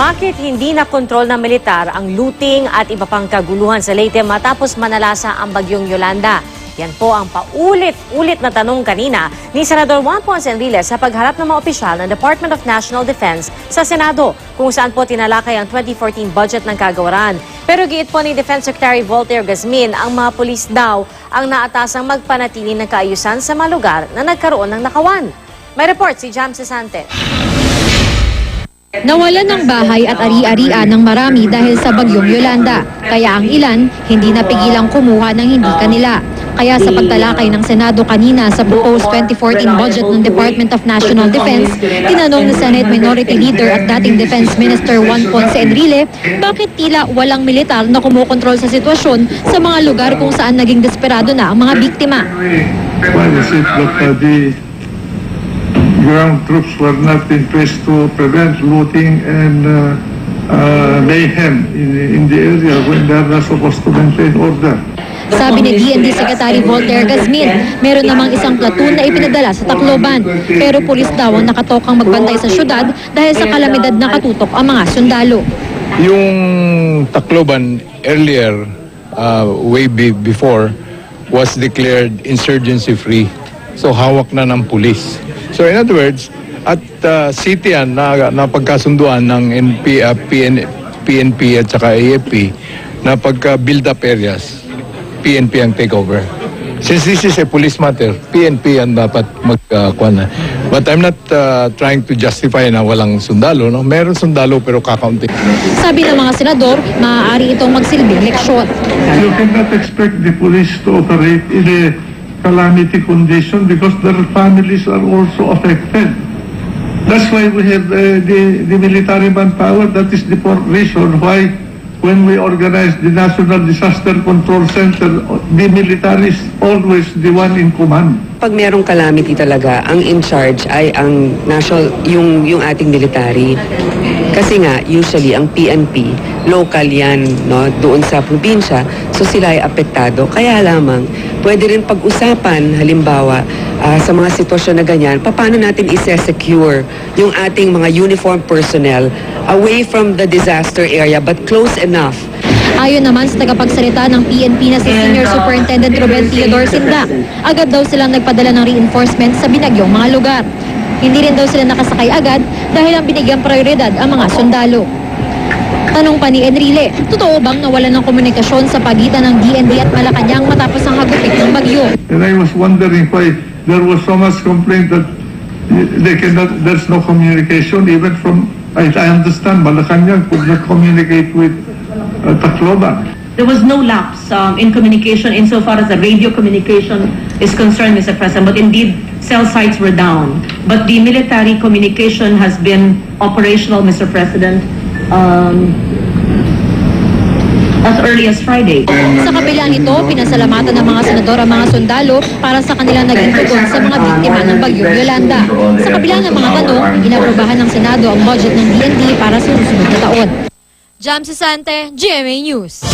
Bakit hindi na kontrol ng militar ang looting at iba pang kaguluhan sa Leyte matapos manalasa ang bagyong Yolanda? Yan po ang paulit-ulit na tanong kanina ni Senador Juan Ponce Enrile sa pagharap ng mga opisyal ng Department of National Defense sa Senado, kung saan po tinalakay ang 2014 budget ng kagawaran. Pero giit po ni Defense Secretary Voltaire Gazmin, ang mga pulis daw ang naatasang magpanatili ng kaayusan sa mga lugar na nagkaroon ng nakawan. May report si Jam Cesante. Nawalan ng bahay at ari-arian ng marami dahil sa bagyong Yolanda. Kaya ang ilan, hindi napigilang kumuha ng hindi kanila. Kaya sa pagtalakay ng Senado kanina sa proposed 2014 budget ng Department of National Defense, tinanong ni Senate Minority Leader at dating Defense Minister Juan Ponce Enrile, bakit tila walang militar na kumukontrol sa sitwasyon sa mga lugar kung saan naging desperado na ang mga biktima. Ground troops were not in place to prevent looting and mayhem in the area when they are not supposed to maintain order. Sabi ni DND Secretary Voltaire Gazmin, meron namang isang platoon na ipinadala sa Tacloban. Pero pulis daw ang nakatokang magbantay sa syudad dahil sa kalamidad na katutok ang mga sundalo. Yung Tacloban earlier, before, was declared insurgency free. So hawak na ng pulis. So in other words, at city yan na pagkasunduan ng PNP at saka AFP na pagka-build up areas, PNP ang take over. Since this is a police matter, PNP ang dapat magkuhan na. But I'm not trying to justify na walang sundalo. No? Meron sundalo pero kakaunti. Sabi ng mga senador, maaari itong magsilbing leksyon. You cannot expect the police to operate in a calamity condition because their families are also affected. That's why we have the military manpower. That is the reason why when we organize the National Disaster Control Center, the military is always the one in command. Pag merong calamity talaga, ang in charge ay ang national, yung ating military. Kasi nga, usually, ang PNP, local yan, no, doon sa probinsya, so sila ay apektado. Kaya lamang, pwede rin pag-usapan, halimbawa, sa mga sitwasyon na ganyan, paano natin i-secure yung ating mga uniformed personnel away from the disaster area but close enough. Ayon naman sa tagapagsalita ng PNP na si Senior Superintendent Ruben Theodore Sinda, agad daw silang nagpadala ng reinforcement sa binagyong mga lugar. Hindi rin daw sila nakasakay agad dahil ang binigyang prioridad ang mga sundalo. Tanong pa ni Enrile, totoo bang nawalan ng komunikasyon sa pagitan ng DND at Malacanang matapos ang hagupit ng bagyo? And I was wondering why there was so much complaint that there's no communication even from, I understand, Malacanang could not communicate with Tacloban. There was no lapse in communication insofar as the radio communication is concerned, Mr. President, but indeed cell sites were down. But the military communication has been operational, Mr. President, as early as Friday. Sa kabila nito, pinasalamatan ng mga senador ang mga sundalo para sa kanilang naging tugon sa mga biktima ng bagyong Yolanda. Sa kabila ng mga tanong, inaprubahan ng Senado ang budget ng DND para sa susunod na taon. Jam Cesante, GMA News.